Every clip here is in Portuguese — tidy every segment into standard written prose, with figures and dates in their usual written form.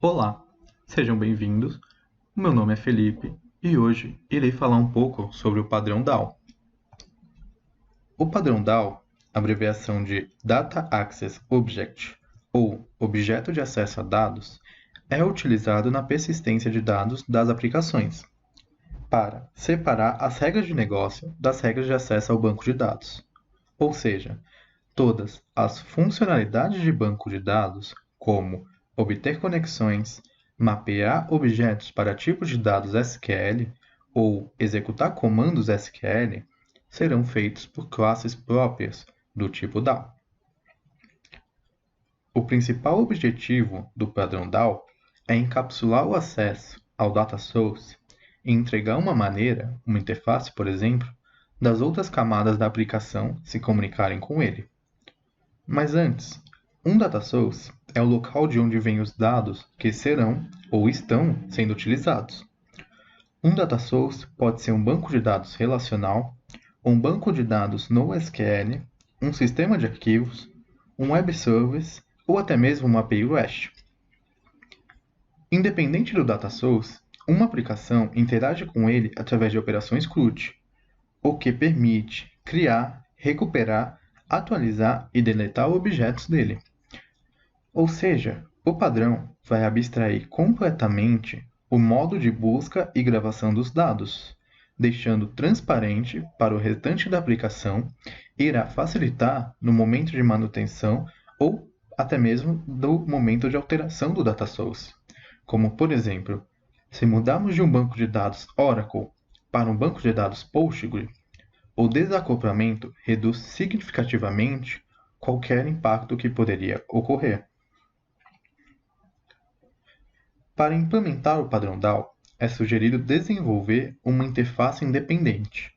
Olá, sejam bem-vindos. O meu nome é Felipe e hoje irei falar um pouco sobre o padrão DAO. O padrão DAO, abreviação de Data Access Object ou Objeto de Acesso a Dados, é utilizado na persistência de dados das aplicações para separar as regras de negócio das regras de acesso ao banco de dados. Ou seja, todas as funcionalidades de banco de dados, como obter conexões, mapear objetos para tipos de dados SQL ou executar comandos SQL, serão feitos por classes próprias do tipo DAO. O principal objetivo do padrão DAO é encapsular o acesso ao data source e entregar uma maneira, uma interface, por exemplo, das outras camadas da aplicação se comunicarem com ele. Mas antes, um data source é o local de onde vêm os dados que serão ou estão sendo utilizados. Um data source pode ser um banco de dados relacional, um banco de dados NoSQL, um sistema de arquivos, um web service ou até mesmo uma API REST. Independente do data source, uma aplicação interage com ele através de operações CRUD, o que permite criar, recuperar, atualizar e deletar objetos dele. Ou seja, o padrão vai abstrair completamente o modo de busca e gravação dos dados, deixando transparente para o restante da aplicação e irá facilitar no momento de manutenção ou até mesmo no momento de alteração do data source. Como, por exemplo, se mudarmos de um banco de dados Oracle para um banco de dados Postgre, o desacoplamento reduz significativamente qualquer impacto que poderia ocorrer. Para implementar o padrão DAO, é sugerido desenvolver uma interface independente.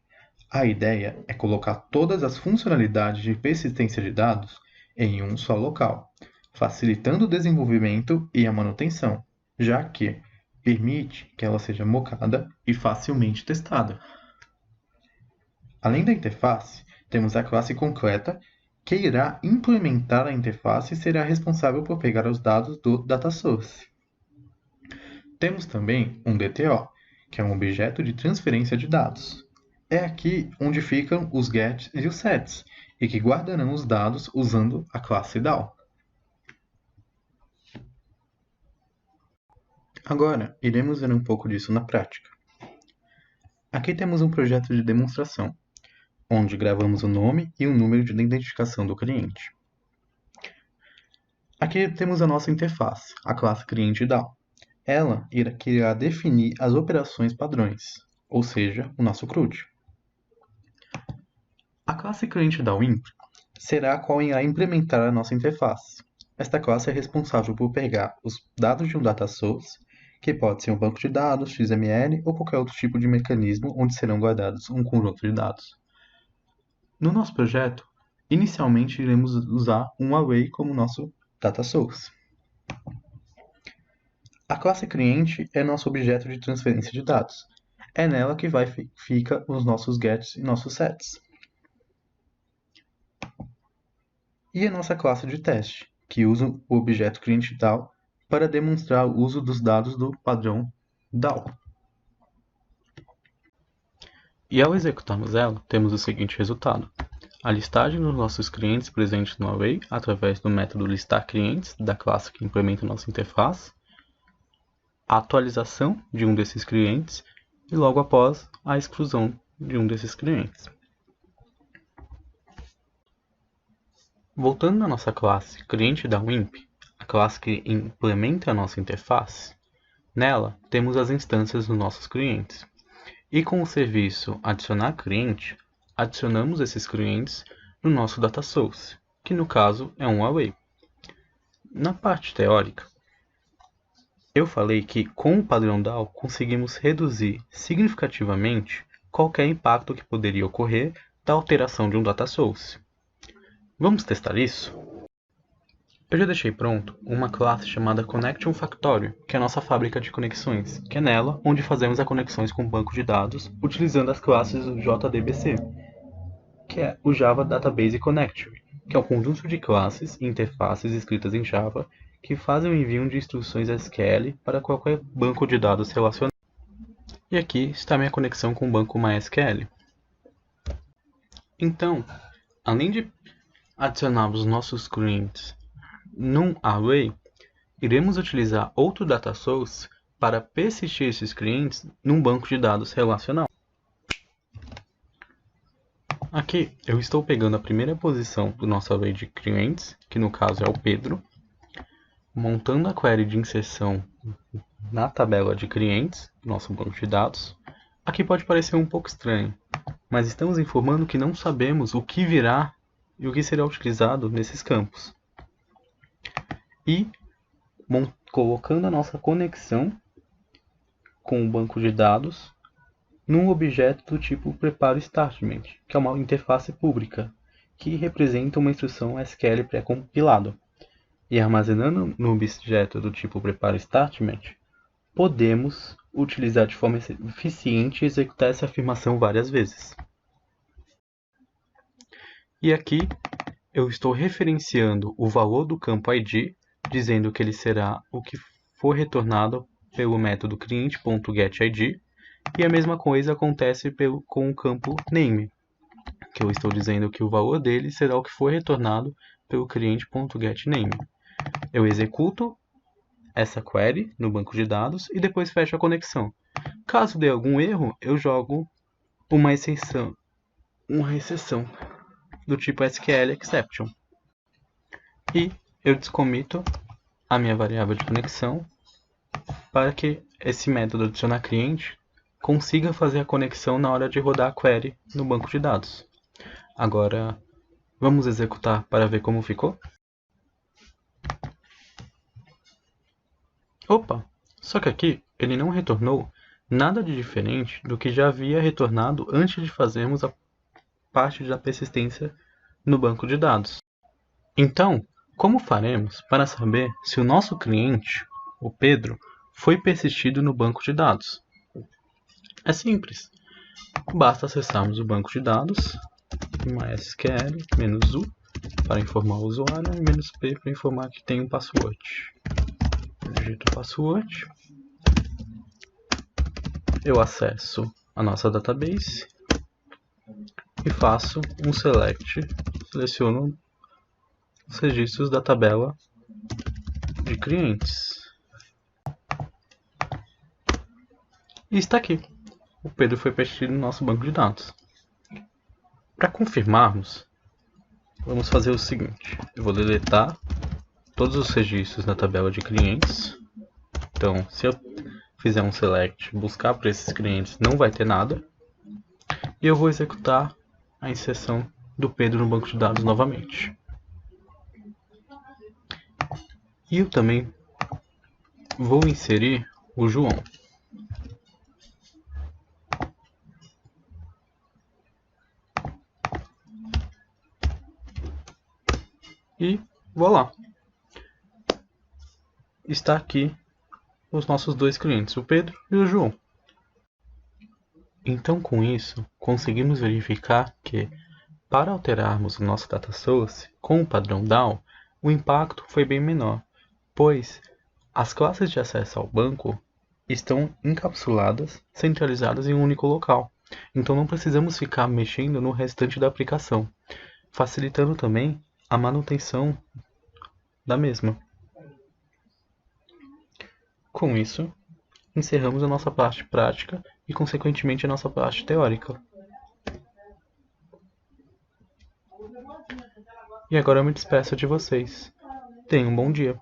A ideia é colocar todas as funcionalidades de persistência de dados em um só local, facilitando o desenvolvimento e a manutenção, já que permite que ela seja mocada e facilmente testada. Além da interface, temos a classe concreta, que irá implementar a interface e será responsável por pegar os dados do data source. Temos também um DTO, que é um objeto de transferência de dados. É aqui onde ficam os gets e os sets, e que guardarão os dados usando a classe DAO. Agora, iremos ver um pouco disso na prática. Aqui temos um projeto de demonstração, onde gravamos o nome e o número de identificação do cliente. Aqui temos a nossa interface, a classe cliente DAO. Ela irá definir as operações padrões, ou seja, o nosso CRUD. A classe cliente da WIMP será a qual irá implementar a nossa interface. Esta classe é responsável por pegar os dados de um data source, que pode ser um banco de dados, XML ou qualquer outro tipo de mecanismo onde serão guardados um conjunto de dados. No nosso projeto, inicialmente iremos usar um array como nosso data source. A classe cliente é nosso objeto de transferência de dados. É nela que fica os nossos gets e nossos sets. E a nossa classe de teste, que usa o objeto cliente DAO para demonstrar o uso dos dados do padrão DAO. E ao executarmos ela, temos o seguinte resultado: a listagem dos nossos clientes presentes no array através do método listarClientes da classe que implementa nossa interface, a atualização de um desses clientes e logo após a exclusão de um desses clientes. Voltando na nossa classe cliente da WIMP, a classe que implementa a nossa interface, nela temos as instâncias dos nossos clientes. E com o serviço adicionar cliente, adicionamos esses clientes no nosso data source, que no caso é um array. Na parte teórica, eu falei que com o padrão DAO conseguimos reduzir significativamente qualquer impacto que poderia ocorrer da alteração de um data source. Vamos testar isso? Eu já deixei pronto uma classe chamada Connection Factory, que é a nossa fábrica de conexões, que é nela onde fazemos as conexões com o banco de dados utilizando as classes JDBC, que é o Java Database Connector, que é um conjunto de classes e interfaces escritas em Java que fazem o envio de instruções SQL para qualquer banco de dados relacionado. E aqui está minha conexão com o banco MySQL. Então, além de adicionarmos nossos clientes num array, iremos utilizar outro data source para persistir esses clientes num banco de dados relacional. Aqui eu estou pegando a primeira posição do nosso array de clientes, que no caso é o Pedro, montando a query de inserção na tabela de clientes do nosso banco de dados. Aqui pode parecer um pouco estranho, mas estamos informando que não sabemos o que virá e o que será utilizado nesses campos. E colocando a nossa conexão com o banco de dados num objeto do tipo PreparoStatement, que é uma interface pública, que representa uma instrução SQL pré-compilado. E armazenando no objeto do tipo PreparoStatement, podemos utilizar de forma eficiente e executar essa afirmação várias vezes. E aqui eu estou referenciando o valor do campo ID, dizendo que ele será o que for retornado pelo método client.getID, e a mesma coisa acontece com o campo name, que eu estou dizendo que o valor dele será o que for retornado pelo client.getName. Eu executo essa query no banco de dados e depois fecho a conexão. Caso dê algum erro, eu jogo uma exceção do tipo SQLException. E eu descomito a minha variável de conexão para que esse método adicionar cliente consiga fazer a conexão na hora de rodar a query no banco de dados. Agora, vamos executar para ver como ficou? Opa! Só que aqui ele não retornou nada de diferente do que já havia retornado antes de fazermos a parte da persistência no banco de dados. Então, como faremos para saber se o nosso cliente, o Pedro, foi persistido no banco de dados? É simples. Basta acessarmos o banco de dados, MySQL, -u para informar o usuário e -p para informar que tem um password. Eu digito o password. Eu acesso a nossa database e faço um select, seleciono os registros da tabela de clientes. E está aqui. O Pedro foi persistido no nosso banco de dados. Para confirmarmos, vamos fazer o seguinte. Eu vou deletar todos os registros na tabela de clientes. Então, se eu fizer um select, buscar por esses clientes, não vai ter nada. E eu vou executar a inserção do Pedro no banco de dados novamente. E eu também vou inserir o João. E voilá! Está aqui os nossos dois clientes, o Pedro e o João. Então, com isso, conseguimos verificar que, para alterarmos o nosso data source com o padrão DAO, o impacto foi bem menor, pois as classes de acesso ao banco estão encapsuladas, centralizadas em um único local. Então não precisamos ficar mexendo no restante da aplicação, facilitando também a manutenção da mesma. Com isso, encerramos a nossa parte prática e, consequentemente, a nossa parte teórica. E agora eu me despeço de vocês. Tenham um bom dia.